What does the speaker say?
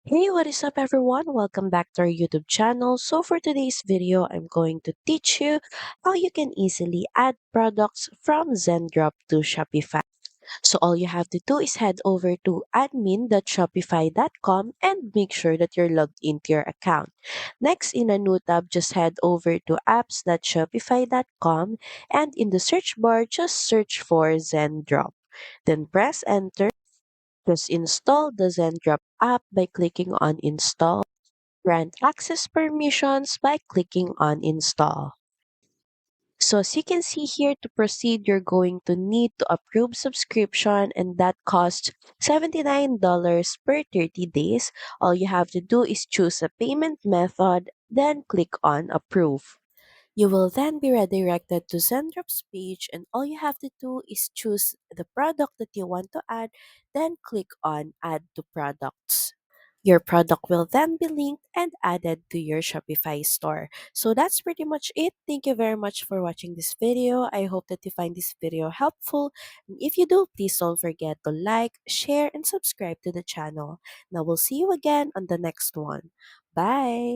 Hey, what is up everyone? Welcome back to our YouTube channel. So for today's video, I'm going to teach you how you can easily add products from Zendrop to Shopify. So all you have to do is head over to admin.shopify.com and make sure that you're logged into your account. Next, in a new tab, just head over to apps.shopify.com and in the search bar, just search for Zendrop. Then press enter. Just install the Zendrop app by clicking on Install. Grant access permissions by clicking on Install. So as you can see here, to proceed, you're going to need to approve subscription and that costs $79 per 30 days. All you have to do is choose a payment method, then click on Approve. You will then be redirected to Zendrop's page and all you have to do is choose the product that you want to add, then click on Add to Products. Your product will then be linked and added to your Shopify store. So that's pretty much it. Thank you very much for watching this video. I hope that you find this video helpful. And if you do, please don't forget to like, share, and subscribe to the channel. Now we'll see you again on the next one. Bye!